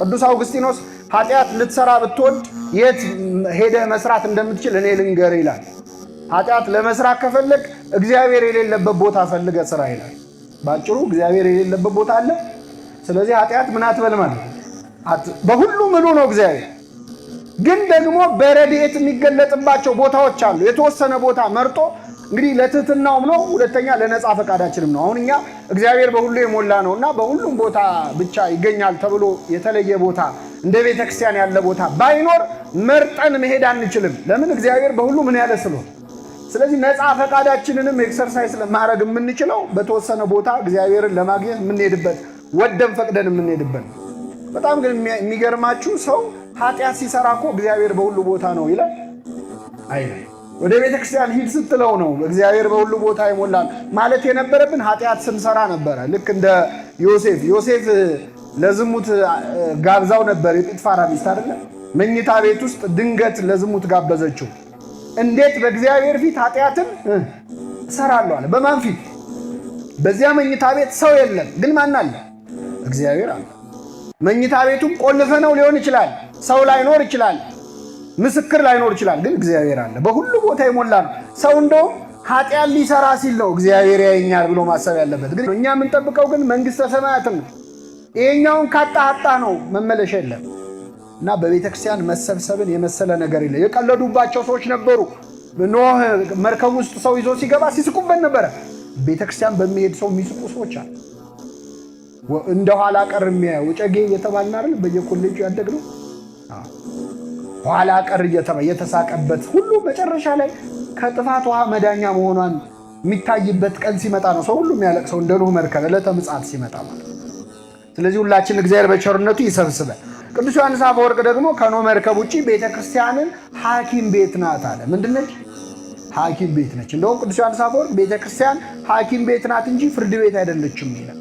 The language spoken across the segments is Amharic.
ቅዱስ አውግስጢኖስ ኃጢአት ልትሰራ ብትወድ የት ሄደህ መስራት እንደምትችል እኔ ልንገርህ ይላል። ኃጢአት ለመስራት ከፈለግ እግዚአብሔር የሌለበት ቦታ ፈልገህ ስራ ይላል። ባጭሩ እግዚአብሔር የሌለበት ቦታ አለ። ስለዚህ ኃጢአት ምን አትበል ማለት በሁሉ ምሉ ነው እግዚአብሔር። ግን ደግሞ በረድኤት የሚገለጥባቸው ቦታዎች አሉ። የተወሰነ ቦታ መርጦ እንግዲህ ለትህትናውም ነው፣ ሁለተኛ ለነጻ ፈቃዳችንም ነው። አሁን እኛ እግዚአብሔር በሁሉ የሞላ ነውና በሁሉም ቦታ ብቻ ይገኛል ተብሎ የተለየ ቦታ እንደ ቤተክርስቲያን ያለ ቦታ ባይኖር መርጠን መሄድ አንችልም። ለምን? እግዚአብሔር በሁሉ ምን ያለ ስለሆነ። ስለዚህ ነጻ ፈቃዳችንንም ኤክሰርሳይዝ ለማድረግ የምንችለው በተወሰነ ቦታ እግዚአብሔርን ለማግኘት የምንሄድበት ወደም ፈቅደን የምንሄድበት። በጣም ግን የሚገርማችሁ ሰው ኃጢአት ሲሰራ እኮ እግዚአብሔር በሁሉ ቦታ ነው ይላል አይደል? ወደ ቤተክርስቲያን ሂድ ስትለው ነው እግዚአብሔር በሁሉ ቦታ ይሞላል ማለት የነበረብን ኃጢአት ስንሰራ ነበረ። ልክ እንደ ዮሴፍ ለዝሙት ጋብዛው ነበር የጲጥፋራ ሚስት አይደለ? መኝታ ቤት ውስጥ ድንገት ለዝሙት ጋበዘችው። እንዴት በእግዚአብሔር ፊት ኃጢአትን እሰራለሁ አለ። በማን ፊት? በዚያ መኝታ ቤት ሰው የለም፣ ግን ማን አለ? እግዚአብሔር አለ። መኝታ ቤቱም ቆልፈነው ሊሆን ይችላል፣ ሰው ላይኖር ይችላል፣ ምስክር ላይኖር ይችላል፣ ግን እግዚአብሔር አለ። በሁሉ ቦታ የሞላ ነው። ሰው እንደውም ኃጢአት ሊሰራ ሲል ነው እግዚአብሔር ያየኛል ብሎ ማሰብ ያለበት። ግን እኛ የምንጠብቀው ግን መንግስተ ሰማያትን ነው። ይሄኛውን ካጣ ነው መመለሻ የለም። እና በቤተክርስቲያን መሰብሰብን የመሰለ ነገር የለ። የቀለዱባቸው ሰዎች ነበሩ። ኖህ መርከብ ውስጥ ሰው ይዞ ሲገባ ሲስቁበት ነበረ። ቤተክርስቲያን በሚሄድ ሰው የሚስቁ ሰዎች አሉ። እንደ ኋላ ቀር የሚያየው ጨጌ እየተባልን አይደል በየኮሌጁ ያደግነው። ኋላ ቀር እየተሳቀበት ሁሉ መጨረሻ ላይ ከጥፋት ውሃ መዳኛ መሆኗን የሚታይበት ቀን ሲመጣ ነው ሰው ሁሉ የሚያለቅሰው፣ እንደ ኖህ መርከብ ዕለተ ምጽአት ሲመጣ ማለት። ስለዚህ ሁላችን እግዚአብሔር በቸርነቱ ይሰብስበን። ቅዱስ ዮሐንስ አፈወርቅ ደግሞ ከኖህ መርከብ ውጪ ቤተክርስቲያንን ሐኪም ቤት ናት አለ። ምንድነች? ሐኪም ቤት ነች። እንደውም ቅዱስ ዮሐንስ አፈወርቅ ቤተክርስቲያን ሐኪም ቤት ናት እንጂ ፍርድ ቤት አይደለችም ይላል።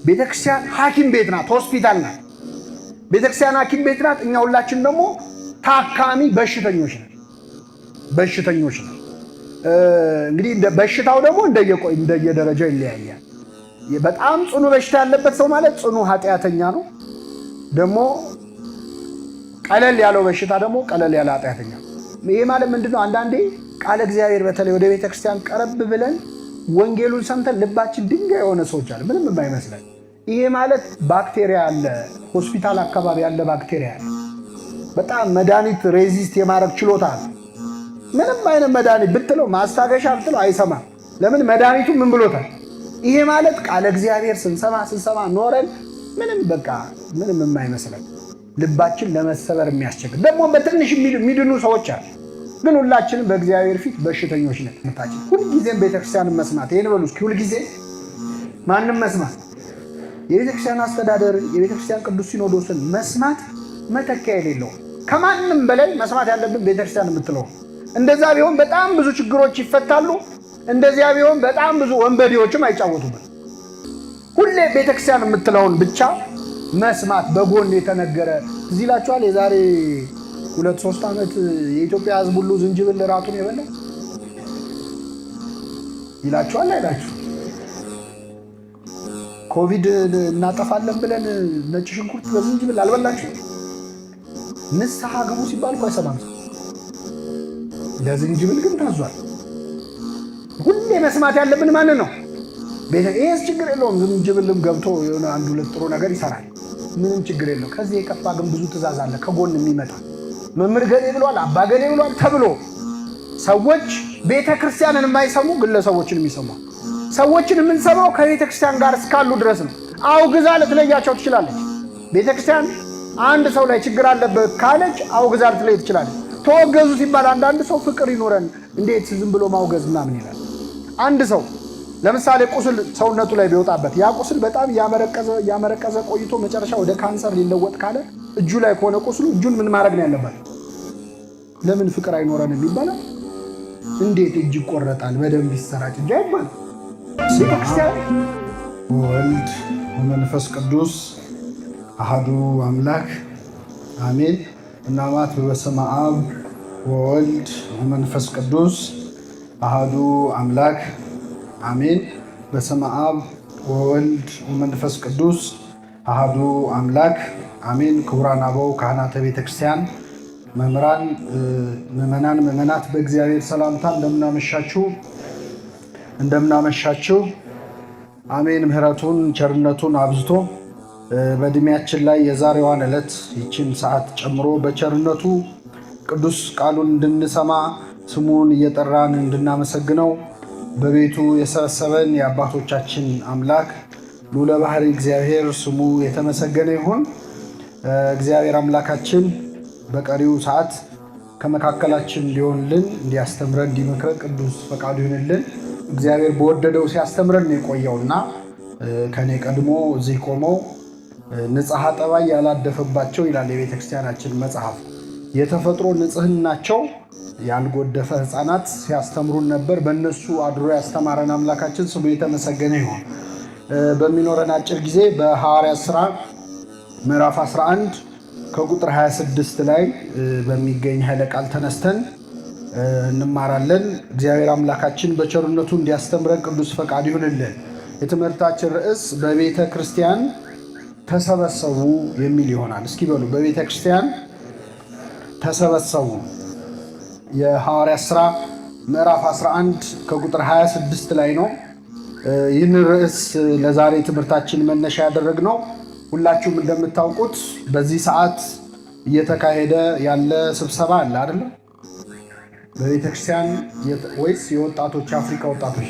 ቤተክርስቲያን ሐኪም ቤት ናት፣ ሆስፒታል ናት። ቤተክርስቲያን ሐኪም ቤት ናት። እኛ ሁላችን ደግሞ ታካሚ በሽተኞች ነን። እንግዲህ በሽታው ደግሞ እንደየደረጃው ይለያያል። በጣም ጽኑ በሽታ ያለበት ሰው ማለት ጽኑ ኃጢአተኛ ነው። ደግሞ ቀለል ያለው በሽታ ደግሞ ቀለል ያለ ኃጢአተኛ ነው። ይሄ ማለት ምንድነው? አንዳንዴ ቃለ እግዚአብሔር በተለይ ወደ ቤተክርስቲያን ቀረብ ብለን ወንጌሉን ሰምተን ልባችን ድንጋይ የሆነ ሰዎች አለ፣ ምንም የማይመስለን። ይሄ ማለት ባክቴሪያ አለ፣ ሆስፒታል አካባቢ ያለ ባክቴሪያ አለ። በጣም መድኃኒት ሬዚስት የማድረግ ችሎታ አለ። ምንም አይነት መድኃኒት ብትለው ማስታገሻ ብትለው አይሰማም። ለምን? መድኃኒቱ ምን ብሎታል? ይሄ ማለት ቃለ እግዚአብሔር ስንሰማ ኖረን ምንም የማይመስለን ልባችን ለመሰበር የሚያስቸግር ደግሞ በትንሽ የሚድኑ ሰዎች አሉ። ግን ሁላችንም በእግዚአብሔር ፊት በሽተኞች ነን። ሁልጊዜም ቤተክርስቲያንን መስማት፣ ይሄን በሉ እስኪ፣ ሁልጊዜ ማንም መስማት፣ የቤተክርስቲያን አስተዳደርን፣ የቤተክርስቲያን ቅዱስ ሲኖዶስን መስማት መተኪያ የሌለው። ከማንም በላይ መስማት ያለብን ቤተክርስቲያን የምትለው። እንደዛ ቢሆን በጣም ብዙ ችግሮች ይፈታሉ። እንደዚያ ቢሆን በጣም ብዙ ወንበዴዎችም አይጫወቱበት። ሁሌ ቤተክርስቲያን የምትለውን ብቻ መስማት በጎን የተነገረ እዚህ ይላችኋል። የዛሬ 2-3 ዓመት የኢትዮጵያ ሕዝብ ሁሉ ዝንጅብል ራቱን የበላ ይላችኋል አይላችሁ? ኮቪድ እናጠፋለን ብለን ነጭ ሽንኩርት በዝንጅብል አልበላችሁ? ንስሐ ግቡ ሲባል እኮ አይሰማም። ለዝንጅብል ግን ታዟል። ሁሌ መስማት ያለብን ማንን ነው? ይሄስ ችግር የለውም። ዝንጅብልም ገብቶ የሆነ 1-2 ጥሩ ነገር ይሰራል። ምንም ችግር የለው። ከዚህ የከፋ ግን ብዙ ትእዛዝ አለ ከጎን የሚመጣ። መምህር ገሌ ብሏል፣ አባ ገሌ ብሏል ተብሎ ሰዎች ቤተክርስቲያንን የማይሰሙ ግለሰቦችን የሚሰሙ። ሰዎችን የምንሰማው ከቤተክርስቲያን ጋር እስካሉ ድረስ ነው። አውግዛ ልትለያቸው ትችላለች። ቤተክርስቲያን አንድ ሰው ላይ ችግር አለበት ካለች አውግዛ ልትለይ ትችላለች። ተወገዙ ሲባል አንዳንድ ሰው ፍቅር ይኖረን እንዴት ዝም ብሎ ማውገዝ ምናምን ይላል። አንድ ሰው ለምሳሌ ቁስል ሰውነቱ ላይ ቢወጣበት ያ ቁስል በጣም ያመረቀዘ ቆይቶ መጨረሻ ወደ ካንሰር ሊለወጥ ካለ እጁ ላይ ከሆነ ቁስሉ እጁን ምን ማድረግ ነው ያለበት? ለምን ፍቅር አይኖረንም ይባላል? እንዴት እጅ ይቆረጣል? በደንብ ይሰራጭ እንጂ አይባልም። ቤተክርስቲያን ወልድ ወመንፈስ ቅዱስ አሐዱ አምላክ አሜን። እናማት በስመ አብ ወወልድ ወመንፈስ ቅዱስ አሐዱ አምላክ አሜን። በስመ አብ ወወልድ ወመንፈስ ቅዱስ አሐዱ አምላክ አሜን። ክቡራን አበው ካህናተ ቤተክርስቲያን፣ መምህራን፣ ምዕመናን፣ ምዕመናት በእግዚአብሔር ሰላምታ እንደምናመሻችሁ አሜን። ምሕረቱን ቸርነቱን አብዝቶ በእድሜያችን ላይ የዛሬዋን ዕለት ይችን ሰዓት ጨምሮ በቸርነቱ ቅዱስ ቃሉን እንድንሰማ ስሙን እየጠራን እንድናመሰግነው በቤቱ የሰበሰበን የአባቶቻችን አምላክ ልዑለ ባሕርይ እግዚአብሔር ስሙ የተመሰገነ ይሁን። እግዚአብሔር አምላካችን በቀሪው ሰዓት ከመካከላችን እንዲሆንልን፣ እንዲያስተምረን፣ እንዲመክረን ቅዱስ ፈቃዱ ይሁንልን። እግዚአብሔር በወደደው ሲያስተምረን የቆየውና ከኔ ቀድሞ እዚህ ቆመው ንጽሐ ጠባይ ያላደፈባቸው ይላል የቤተክርስቲያናችን መጽሐፍ። የተፈጥሮ ንጽህናቸው ያልጎደፈ ሕፃናት ሲያስተምሩን ነበር። በእነሱ አድሮ ያስተማረን አምላካችን ስሙ የተመሰገነ ይሁን። በሚኖረን አጭር ጊዜ በሐዋርያት ሥራ ምዕራፍ 11 ከቁጥር 26 ላይ በሚገኝ ኃይለ ቃል ተነስተን እንማራለን። እግዚአብሔር አምላካችን በቸርነቱ እንዲያስተምረን ቅዱስ ፈቃድ ይሁንልን። የትምህርታችን ርዕስ በቤተ ክርስቲያን ተሰበሰቡ የሚል ይሆናል። እስኪ በሉ በቤተ ክርስቲያን ተሰበሰቡ። የሐዋርያት ሥራ ምዕራፍ 11 ከቁጥር 26 ላይ ነው። ይህን ርዕስ ለዛሬ ትምህርታችን መነሻ ያደረግነው ሁላችሁም እንደምታውቁት በዚህ ሰዓት እየተካሄደ ያለ ስብሰባ አለ አይደል? በቤተ ክርስቲያን ወይስ የወጣቶች አፍሪካ ወጣቶች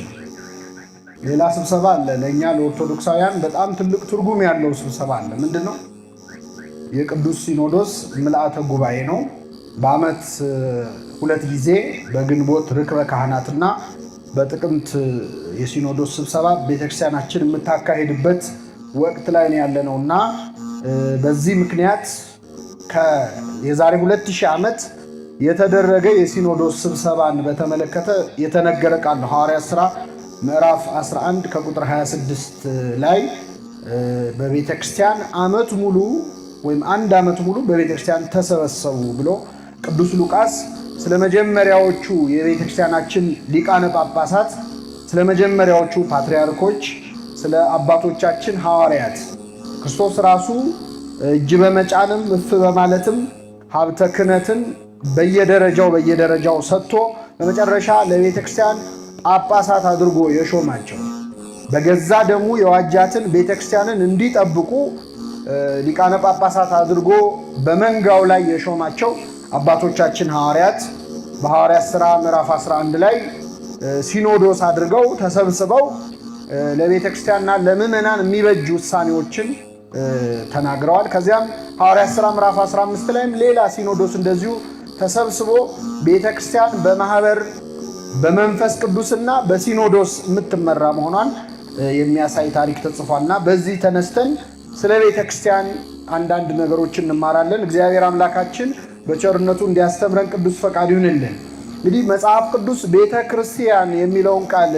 ሌላ ስብሰባ አለ? ለእኛ ለኦርቶዶክሳውያን በጣም ትልቅ ትርጉም ያለው ስብሰባ አለ። ምንድን ነው? የቅዱስ ሲኖዶስ ምልአተ ጉባኤ ነው። በዓመት 2 ጊዜ በግንቦት ርክበ ካህናትና በጥቅምት የሲኖዶስ ስብሰባ ቤተክርስቲያናችን የምታካሄድበት ወቅት ላይ ነው ያለነው እና በዚህ ምክንያት የዛሬ 2000 ዓመት የተደረገ የሲኖዶስ ስብሰባን በተመለከተ የተነገረ ቃል ነው። ሐዋርያት ሥራ ምዕራፍ 11 ከቁጥር 26 ላይ በቤተክርስቲያን ዓመት ሙሉ ወይም 1 ዓመት ሙሉ በቤተክርስቲያን ተሰበሰቡ ብሎ ቅዱስ ሉቃስ ስለ መጀመሪያዎቹ የቤተክርስቲያናችን ሊቃነ ጳጳሳት፣ ስለ መጀመሪያዎቹ ፓትርያርኮች፣ ስለ አባቶቻችን ሐዋርያት ክርስቶስ ራሱ እጅ በመጫንም እፍ በማለትም ሀብተ ክህነትን በየደረጃው ሰጥቶ በመጨረሻ ለቤተክርስቲያን ጳጳሳት አድርጎ የሾማቸው በገዛ ደሙ የዋጃትን ቤተክርስቲያንን እንዲጠብቁ ሊቃነ ጳጳሳት አድርጎ በመንጋው ላይ የሾማቸው አባቶቻችን ሐዋርያት በሐዋርያት ሥራ ምዕራፍ 11 ላይ ሲኖዶስ አድርገው ተሰብስበው ለቤተክርስቲያንና ለምዕመናን የሚበጁ ውሳኔዎችን ተናግረዋል። ከዚያም ሐዋርያት ሥራ ምዕራፍ 15 ላይም ሌላ ሲኖዶስ እንደዚሁ ተሰብስቦ ቤተክርስቲያን በማህበር በመንፈስ ቅዱስና በሲኖዶስ የምትመራ መሆኗን የሚያሳይ ታሪክ ተጽፏልና በዚህ ተነስተን ስለ ቤተክርስቲያን አንዳንድ ነገሮችን እንማራለን። እግዚአብሔር አምላካችን በቸርነቱ እንዲያስተምረን ቅዱስ ፈቃድ ይሁንልን። እንግዲህ መጽሐፍ ቅዱስ ቤተ ክርስቲያን የሚለውን ቃል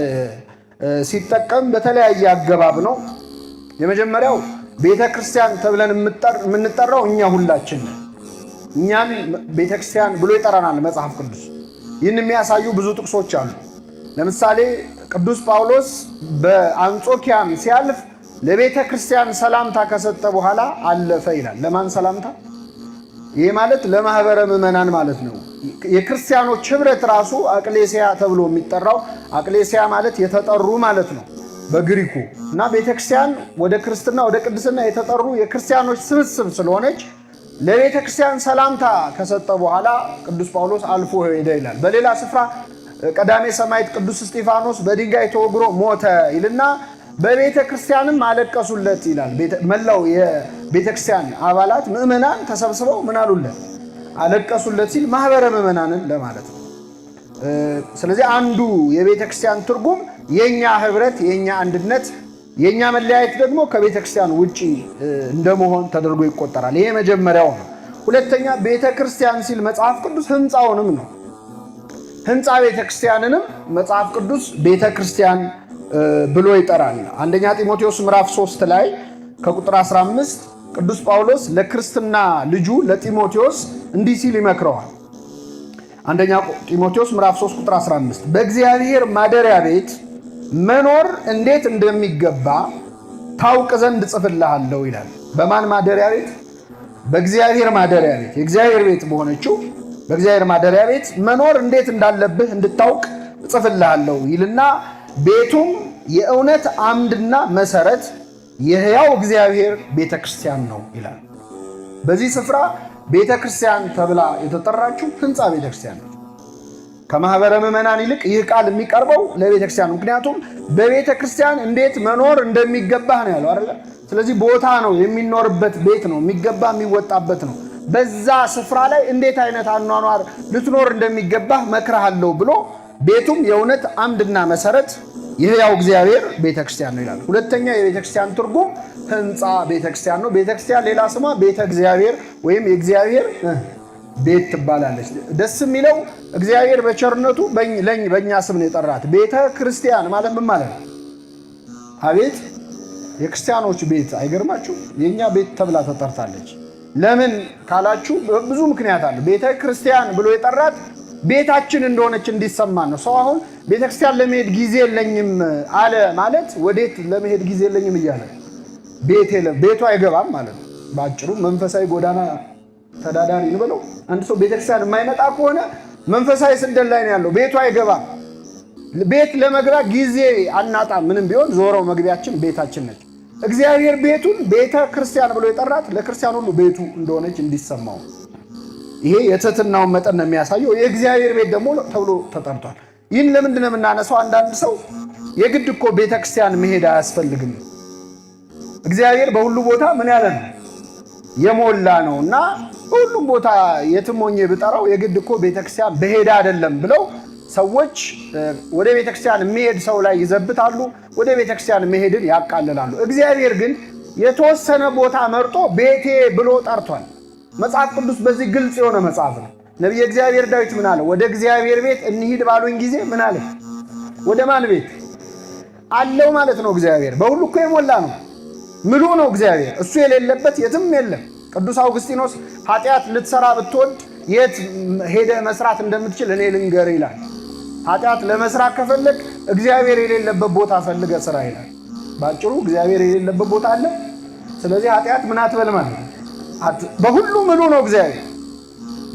ሲጠቀም በተለያየ አገባብ ነው። የመጀመሪያው ቤተ ክርስቲያን ተብለን የምንጠራው እኛ ሁላችን እኛን ቤተ ክርስቲያን ብሎ ይጠራናል መጽሐፍ ቅዱስ። ይህን የሚያሳዩ ብዙ ጥቅሶች አሉ። ለምሳሌ ቅዱስ ጳውሎስ በአንጾኪያም ሲያልፍ ለቤተ ክርስቲያን ሰላምታ ከሰጠ በኋላ አለፈ ይላል። ለማን ሰላምታ? ይህ ማለት ለማህበረ ምዕመናን ማለት ነው። የክርስቲያኖች ህብረት ራሱ አቅሌሲያ ተብሎ የሚጠራው አቅሌሲያ ማለት የተጠሩ ማለት ነው በግሪኩ እና ቤተክርስቲያን ወደ ክርስትና ወደ ቅድስና የተጠሩ የክርስቲያኖች ስብስብ ስለሆነች ለቤተ ክርስቲያን ሰላምታ ከሰጠ በኋላ ቅዱስ ጳውሎስ አልፎ ሄደ ይላል። በሌላ ስፍራ ቀዳሜ ሰማዕት ቅዱስ እስጢፋኖስ በድንጋይ ተወግሮ ሞተ ይልና በቤተ ክርስቲያንም አለቀሱለት ይላል። መላው የቤተ ክርስቲያን አባላት ምዕመናን ተሰብስበው ምን አሉለት? አለቀሱለት ሲል ማህበረ ምዕመናንን ለማለት ነው። ስለዚህ አንዱ የቤተ ክርስቲያን ትርጉም የኛ ህብረት፣ የኛ አንድነት፣ የኛ መለያየት ደግሞ ከቤተ ክርስቲያን ውጪ እንደመሆን ተደርጎ ይቆጠራል። ይሄ መጀመሪያው ነው። ሁለተኛ ቤተ ክርስቲያን ሲል መጽሐፍ ቅዱስ ህንፃውንም ነው። ህንፃ ቤተ ክርስቲያንንም መጽሐፍ ቅዱስ ቤተ ክርስቲያን ብሎ ይጠራል። አንደኛ ጢሞቴዎስ ምዕራፍ 3 ላይ ከቁጥር 15 ቅዱስ ጳውሎስ ለክርስትና ልጁ ለጢሞቴዎስ እንዲህ ሲል ይመክረዋል። አንደኛ ጢሞቴዎስ ምዕራፍ 3 ቁጥር 15 በእግዚአብሔር ማደሪያ ቤት መኖር እንዴት እንደሚገባ ታውቅ ዘንድ ጽፍልሃለሁ ይላል። በማን ማደሪያ ቤት? በእግዚአብሔር ማደሪያ ቤት። የእግዚአብሔር ቤት በሆነችው በእግዚአብሔር ማደሪያ ቤት መኖር እንዴት እንዳለብህ እንድታውቅ እጽፍልሃለሁ ይልና ቤቱም የእውነት አምድና መሰረት የሕያው እግዚአብሔር ቤተክርስቲያን ነው ይላል። በዚህ ስፍራ ቤተክርስቲያን ተብላ የተጠራችው ህንፃ ቤተክርስቲያን ነው። ከማህበረ ምዕመናን ይልቅ ይህ ቃል የሚቀርበው ለቤተክርስቲያን ነው። ምክንያቱም በቤተክርስቲያን እንዴት መኖር እንደሚገባህ ነው ያለው አይደል? ስለዚህ ቦታ ነው፣ የሚኖርበት ቤት ነው፣ የሚገባ የሚወጣበት ነው። በዛ ስፍራ ላይ እንዴት አይነት አኗኗር ልትኖር እንደሚገባህ መክረሃለሁ ብሎ ቤቱም የእውነት አምድና መሰረት የሕያው እግዚአብሔር ቤተክርስቲያን ነው ይላል። ሁለተኛ የቤተክርስቲያን ትርጉም ህንፃ ቤተክርስቲያን ነው። ቤተክርስቲያን ሌላ ስሟ ቤተ እግዚአብሔር ወይም የእግዚአብሔር ቤት ትባላለች። ደስ የሚለው እግዚአብሔር በቸርነቱ በእኛ ስም ነው የጠራት። ቤተ ክርስቲያን ማለት ምን ማለት ነው? አቤት የክርስቲያኖች ቤት አይገርማችሁ? የእኛ ቤት ተብላ ተጠርታለች። ለምን ካላችሁ ብዙ ምክንያት አለ። ቤተ ክርስቲያን ብሎ የጠራት ቤታችን እንደሆነች እንዲሰማን ነው። ሰው አሁን ቤተክርስቲያን ለመሄድ ጊዜ የለኝም አለ ማለት ወዴት ለመሄድ ጊዜ የለኝም እያለ ቤቱ አይገባም ማለት ነው። በአጭሩ መንፈሳዊ ጎዳና ተዳዳሪ እንበለው። አንድ ሰው ቤተክርስቲያን የማይመጣ ከሆነ መንፈሳዊ ስደት ላይ ነው ያለው። ቤቱ አይገባም። ቤት ለመግባት ጊዜ አናጣ። ምንም ቢሆን ዞረው መግቢያችን ቤታችን ነች። እግዚአብሔር ቤቱን ቤተ ክርስቲያን ብሎ የጠራት ለክርስቲያን ሁሉ ቤቱ እንደሆነች እንዲሰማው። ይሄ የትህትናውን መጠን ነው የሚያሳየው። የእግዚአብሔር ቤት ደግሞ ተብሎ ተጠርቷል። ይህን ለምንድን ነው የምናነሳው? አንዳንድ ሰው የግድ እኮ ቤተክርስቲያን መሄድ አያስፈልግም፣ እግዚአብሔር በሁሉ ቦታ ምን ያለ ነው የሞላ ነው እና በሁሉም ቦታ የትም ሆኜ ብጠራው የግድ እኮ ቤተክርስቲያን በሄዳ አይደለም ብለው ሰዎች ወደ ቤተክርስቲያን የሚሄድ ሰው ላይ ይዘብታሉ፣ ወደ ቤተክርስቲያን መሄድን ያቃልላሉ። እግዚአብሔር ግን የተወሰነ ቦታ መርጦ ቤቴ ብሎ ጠርቷል። መጽሐፍ ቅዱስ በዚህ ግልጽ የሆነ መጽሐፍ ነው። ነቢየ እግዚአብሔር ዳዊት ምን አለ? ወደ እግዚአብሔር ቤት እንሂድ ባሉኝ ጊዜ ምን አለ? ወደ ማን ቤት አለው ማለት ነው። እግዚአብሔር በሁሉ እኮ የሞላ ነው፣ ምሉ ነው እግዚአብሔር። እሱ የሌለበት የትም የለም። ቅዱስ አውግስጢኖስ ኃጢአት ልትሰራ ብትወድ የት ሄደ መስራት እንደምትችል እኔ ልንገር ይላል። ኃጢአት ለመስራት ከፈለግ እግዚአብሔር የሌለበት ቦታ ፈልገ ስራ ይላል። ባጭሩ እግዚአብሔር የሌለበት ቦታ አለ። ስለዚህ ኃጢአት ምን አትበል ማለት ነው። በሁሉ ምሉ ነው እግዚአብሔር።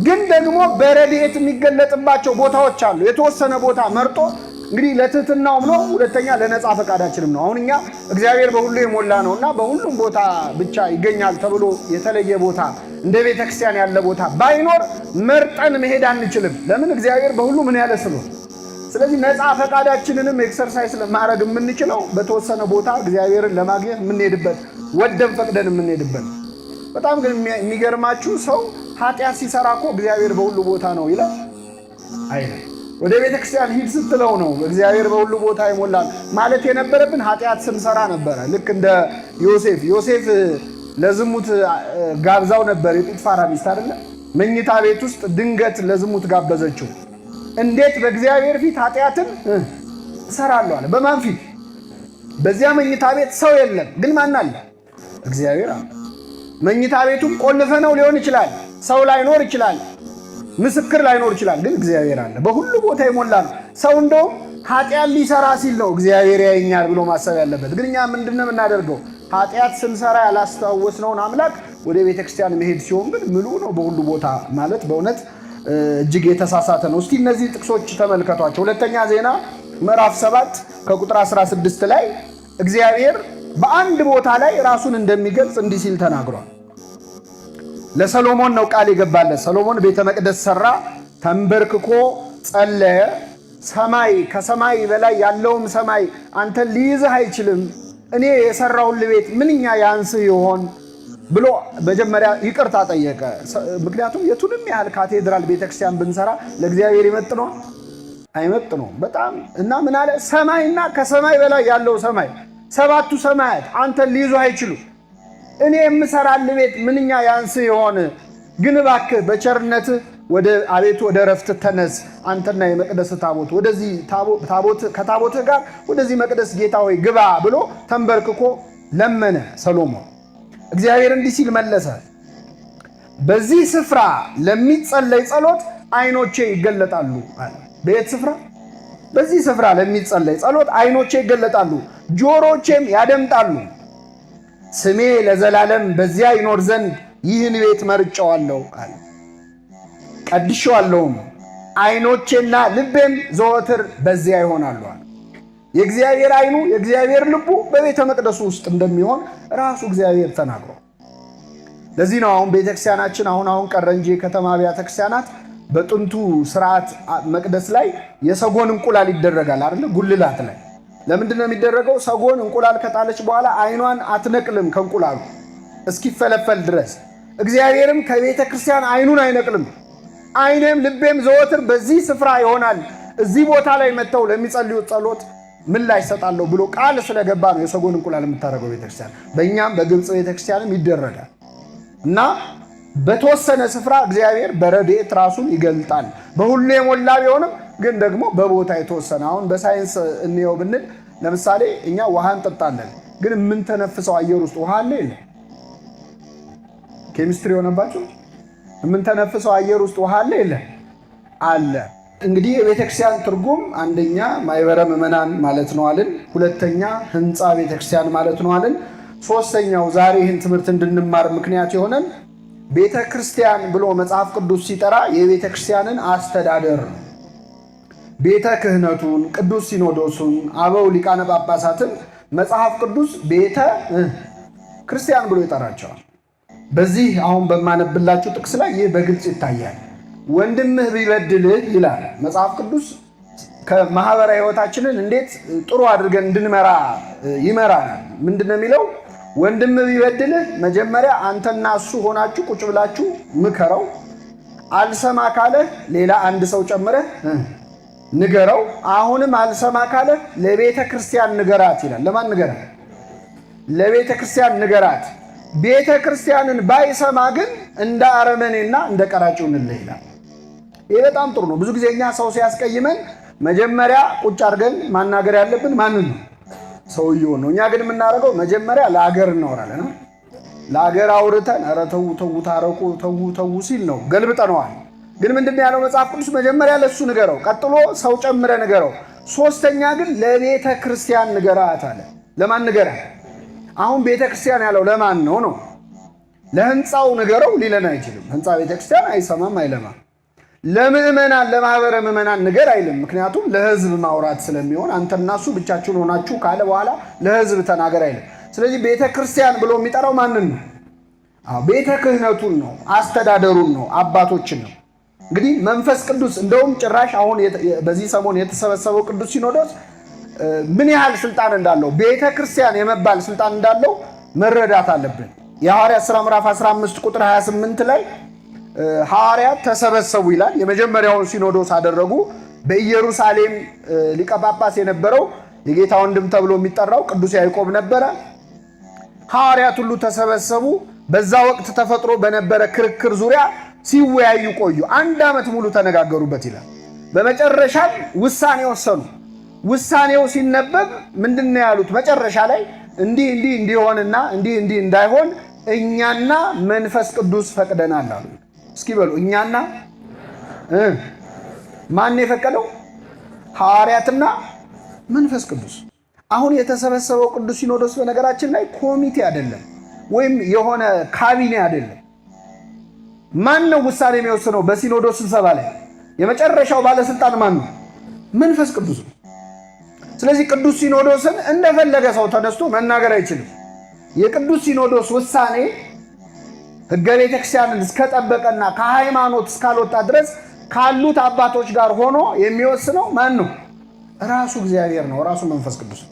ግን ደግሞ በረድኤት የሚገለጥባቸው ቦታዎች አሉ። የተወሰነ ቦታ መርጦ እንግዲህ ለትህትናውም ነው፣ ሁለተኛ ለነጻ ፈቃዳችንም ነው። አሁን እኛ እግዚአብሔር በሁሉ የሞላ ነውና በሁሉም ቦታ ብቻ ይገኛል ተብሎ የተለየ ቦታ እንደ ቤተክርስቲያን ያለ ቦታ ባይኖር መርጠን መሄድ አንችልም። ለምን? እግዚአብሔር በሁሉ ምን ያለ ስለሆነ። ስለዚህ ነጻ ፈቃዳችንንም ኤክሰርሳይዝ ለማድረግ የምንችለው በተወሰነ ቦታ እግዚአብሔርን ለማግኘት የምንሄድበት ወደን ፈቅደን የምንሄድበት። በጣም ግን የሚገርማችሁ ሰው ኃጢአት ሲሰራ እኮ እግዚአብሔር በሁሉ ቦታ ነው ይላል አይደል? ወደ ቤተክርስቲያን ሂድ ስትለው ነው እግዚአብሔር በሁሉ ቦታ ይሞላል ማለት የነበረብን ኃጢአት ስንሰራ ነበረ። ልክ እንደ ዮሴፍ ለዝሙት ጋብዛው ነበር። የጲጥፋራ ሚስት አይደለ? መኝታ ቤት ውስጥ ድንገት ለዝሙት ጋበዘችው። እንዴት በእግዚአብሔር ፊት ኃጢአትን እሰራለሁ አለ። በማን ፊት? በዚያ መኝታ ቤት ሰው የለም፣ ግን ማን አለ? እግዚአብሔር አለ። መኝታ ቤቱም ቆልፈነው ሊሆን ይችላል፣ ሰው ላይኖር ይችላል፣ ምስክር ላይኖር ይችላል፣ ግን እግዚአብሔር አለ። በሁሉ ቦታ የሞላ ነው። ሰው እንደውም ኃጢአት ሊሰራ ሲል ነው እግዚአብሔር ያየኛል ብሎ ማሰብ ያለበት። ግን እኛ ምንድነው የምናደርገው? ኃጢአት ስንሰራ ያላስታወስነውን አምላክ ወደ ቤተክርስቲያን መሄድ ሲሆን ግን ምሉ ነው በሁሉ ቦታ ማለት በእውነት እጅግ የተሳሳተ ነው። እስቲ እነዚህ ጥቅሶች ተመልከቷቸው። ሁለተኛ ዜና ምዕራፍ 7 ከቁጥር 16 ላይ እግዚአብሔር በአንድ ቦታ ላይ ራሱን እንደሚገልጽ እንዲህ ሲል ተናግሯል። ለሰሎሞን ነው ቃል የገባለት። ሰሎሞን ቤተ መቅደስ ሰራ፣ ተንበርክኮ ጸለየ። ሰማይ ከሰማይ በላይ ያለውም ሰማይ አንተን ሊይዝህ አይችልም፣ እኔ የሰራውን ቤት ምንኛ ያንስህ ይሆን ብሎ መጀመሪያ ይቅርታ ጠየቀ። ምክንያቱም የቱንም ያህል ካቴድራል ቤተክርስቲያን ብንሰራ ለእግዚአብሔር ይመጥነዋል? አይመጥነውም በጣም እና ምን አለ? ሰማይና ከሰማይ በላይ ያለው ሰማይ ሰባቱ ሰማያት አንተን ሊይዙ አይችሉም፣ እኔ የምሰራልህ ቤት ምንኛ ያንስህ ይሆን? ግን እባክህ በቸርነትህ አቤቱ ወደ ረፍት ተነስ፣ አንተና የመቅደስ ታቦት ወደዚህ ከታቦትህ ጋር ወደዚህ መቅደስ ጌታ ሆይ ግባ ብሎ ተንበርክኮ ለመነ ሰሎሞን። እግዚአብሔር እንዲህ ሲል መለሰ፣ በዚህ ስፍራ ለሚጸለይ ጸሎት አይኖቼ ይገለጣሉ አለ። በየት ስፍራ? በዚህ ስፍራ ለሚጸለይ ጸሎት አይኖቼ ይገለጣሉ፣ ጆሮቼም ያደምጣሉ። ስሜ ለዘላለም በዚያ ይኖር ዘንድ ይህን ቤት መርጬዋለሁ አለ። ቀድሼዋለሁም፣ ዓይኖቼና ልቤም ዘወትር በዚያ ይሆናሉ አለ። የእግዚአብሔር ዓይኑ የእግዚአብሔር ልቡ በቤተ መቅደሱ ውስጥ እንደሚሆን ራሱ እግዚአብሔር ተናግሯል። ለዚህ ነው አሁን ቤተክርስቲያናችን አሁን ቀረ እንጂ የከተማ አብያተ ክርስቲያናት በጥንቱ ስርዓት መቅደስ ላይ የሰጎን እንቁላል ይደረጋል አይደል? ጉልላት ላይ ለምንድን ነው የሚደረገው? ሰጎን እንቁላል ከጣለች በኋላ ዓይኗን አትነቅልም ከእንቁላሉ እስኪፈለፈል ድረስ። እግዚአብሔርም ከቤተ ክርስቲያን ዓይኑን አይነቅልም። ዓይኔም ልቤም ዘወትር በዚህ ስፍራ ይሆናል፣ እዚህ ቦታ ላይ መጥተው ለሚጸልዩት ጸሎት ምላሽ እሰጣለሁ ብሎ ቃል ስለገባ ነው የሰጎን እንቁላል የምታደርገው ቤተክርስቲያን። በእኛም በግብፅ ቤተክርስቲያንም ይደረጋል እና በተወሰነ ስፍራ እግዚአብሔር በረድኤት ራሱን ይገልጣል። በሁሉ የሞላ ቢሆንም ግን ደግሞ በቦታ የተወሰነ። አሁን በሳይንስ እንየው ብንል ለምሳሌ እኛ ውሃ እንጠጣለን፣ ግን የምንተነፍሰው አየር ውስጥ ውሃ አለ የለ? ኬሚስትሪ የሆነባቸው የምንተነፍሰው አየር ውስጥ ውሃ አለ የለ? አለ። እንግዲህ የቤተክርስቲያን ትርጉም አንደኛ ማኅበረ ምዕመናን ማለት ነው አልን። ሁለተኛ ሕንፃ ቤተክርስቲያን ማለት ነው አልን። ሶስተኛው ዛሬ ይህን ትምህርት እንድንማር ምክንያት የሆነን ቤተ ክርስቲያን ብሎ መጽሐፍ ቅዱስ ሲጠራ የቤተ ክርስቲያንን አስተዳደር ነው። ቤተ ክህነቱን፣ ቅዱስ ሲኖዶሱን፣ አበው ሊቃነ ጳጳሳትን መጽሐፍ ቅዱስ ቤተ ክርስቲያን ብሎ ይጠራቸዋል። በዚህ አሁን በማነብላችሁ ጥቅስ ላይ ይህ በግልጽ ይታያል። ወንድምህ ቢበድልህ ይላል መጽሐፍ ቅዱስ። ከማህበራዊ ሕይወታችንን እንዴት ጥሩ አድርገን እንድንመራ ይመራናል። ምንድነው የሚለው? ወንድምህ ቢበድልህ መጀመሪያ አንተና እሱ ሆናችሁ ቁጭ ብላችሁ ምከረው። አልሰማ ካለህ ሌላ አንድ ሰው ጨምረህ ንገረው። አሁንም አልሰማ ካለህ ለቤተ ክርስቲያን ንገራት ይላል። ለማን ንገራት? ለቤተ ክርስቲያን ንገራት። ቤተ ክርስቲያንን ባይሰማ ግን እንደ አረመኔና እንደ ቀራጭ ይሁንልህ ይላል። ይህ በጣም ጥሩ ነው። ብዙ ጊዜ እኛ ሰው ሲያስቀይመን መጀመሪያ ቁጭ አድርገን ማናገር ያለብን ማንን ነው? ሰውየው ነው። እኛ ግን የምናደርገው መጀመሪያ ለአገር እናወራለን። ለአገር አውርተን ኧረ ተው ተው ታረቁ ተው ተው ሲል ነው ገልብጠነዋል። ግን ምንድነው ያለው መጽሐፍ ቅዱስ? መጀመሪያ ለሱ ንገረው፣ ቀጥሎ ሰው ጨምረ ንገረው፣ ሶስተኛ ግን ለቤተ ክርስቲያን ንገራት አለ። ለማን ንገራት? አሁን ቤተ ክርስቲያን ያለው ለማን ነው ነው? ለህንፃው ንገረው ሊለን አይችልም። ህንፃ ቤተ ክርስቲያን አይሰማም አይለማም። ለምእመናን ለማህበረ ምእመናን ንገር አይልም። ምክንያቱም ለህዝብ ማውራት ስለሚሆን አንተና እሱ ብቻችሁን ሆናችሁ ካለ በኋላ ለህዝብ ተናገር አይልም። ስለዚህ ቤተ ክርስቲያን ብሎ የሚጠራው ማንን ነው? ቤተ ክህነቱን ነው፣ አስተዳደሩን ነው፣ አባቶችን ነው። እንግዲህ መንፈስ ቅዱስ እንደውም ጭራሽ አሁን በዚህ ሰሞን የተሰበሰበው ቅዱስ ሲኖዶስ ምን ያህል ስልጣን እንዳለው ቤተ ክርስቲያን የመባል ስልጣን እንዳለው መረዳት አለብን። የሐዋርያት ሥራ ምዕራፍ 15 ቁጥር 28 ላይ ሐዋርያት ተሰበሰቡ ይላል። የመጀመሪያውን ሲኖዶስ አደረጉ። በኢየሩሳሌም ሊቀ ጳጳስ የነበረው የጌታ ወንድም ተብሎ የሚጠራው ቅዱስ ያዕቆብ ነበረ። ሐዋርያት ሁሉ ተሰበሰቡ። በዛ ወቅት ተፈጥሮ በነበረ ክርክር ዙሪያ ሲወያዩ ቆዩ። 1 ዓመት ሙሉ ተነጋገሩበት ይላል። በመጨረሻም ውሳኔ ወሰኑ። ውሳኔው ሲነበብ ምንድነው ያሉት? መጨረሻ ላይ እንዲህ እንዲሆንና እንዲህ እንዳይሆን እኛና መንፈስ ቅዱስ ፈቅደናል አሉ። እስኪ በሉ እኛና ማን የፈቀደው? ሐዋርያትና መንፈስ ቅዱስ። አሁን የተሰበሰበው ቅዱስ ሲኖዶስ በነገራችን ላይ ኮሚቴ አይደለም፣ ወይም የሆነ ካቢኔ አይደለም። ማን ነው ውሳኔ የሚወስነው? በሲኖዶስ ስብሰባ ላይ የመጨረሻው ባለስልጣን ማን ነው? መንፈስ ቅዱስ ነው። ስለዚህ ቅዱስ ሲኖዶስን እንደፈለገ ሰው ተነስቶ መናገር አይችልም። የቅዱስ ሲኖዶስ ውሳኔ ሕገ ቤተክርስቲያንን እስከጠበቀና ከሃይማኖት እስካልወጣ ድረስ ካሉት አባቶች ጋር ሆኖ የሚወስነው ማን ነው? ራሱ እግዚአብሔር ነው፣ ራሱ መንፈስ ቅዱስ ነው።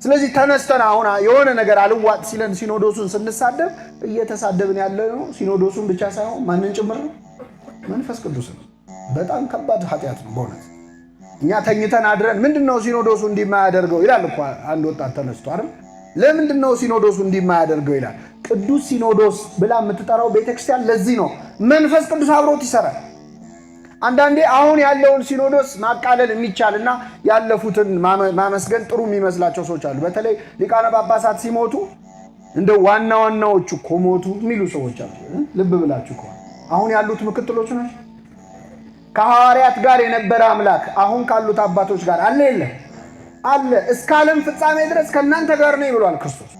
ስለዚህ ተነስተን አሁን የሆነ ነገር አልዋጥ ሲለን ሲኖዶሱን ስንሳደብ እየተሳደብን ያለ ነው ሲኖዶሱን ብቻ ሳይሆን ማንን ጭምር ነው? መንፈስ ቅዱስ ነው። በጣም ከባድ ኃጢአት ነው በእውነት። እኛ ተኝተን አድረን ምንድነው ሲኖዶሱ እንዲማያደርገው ይላል እኮ አንድ ወጣት ተነስቶ አይደል? ለምንድነው ሲኖዶሱ እንዲማያደርገው ይላል። ቅዱስ ሲኖዶስ ብላ የምትጠራው ቤተክርስቲያን ለዚህ ነው። መንፈስ ቅዱስ አብሮት ይሰራል። አንዳንዴ አሁን ያለውን ሲኖዶስ ማቃለል የሚቻልና ያለፉትን ማመስገን ጥሩ የሚመስላቸው ሰዎች አሉ። በተለይ ሊቃነ ጳጳሳት ሲሞቱ እንደ ዋና ዋናዎቹ እኮ ሞቱ የሚሉ ሰዎች አሉ። ልብ ብላችሁ ከሆነ አሁን ያሉት ምክትሎች ናቸው። ከሐዋርያት ጋር የነበረ አምላክ አሁን ካሉት አባቶች ጋር አለ የለ? አለ። እስከ ዓለም ፍጻሜ ድረስ ከእናንተ ጋር ነኝ ብሏል ክርስቶስ።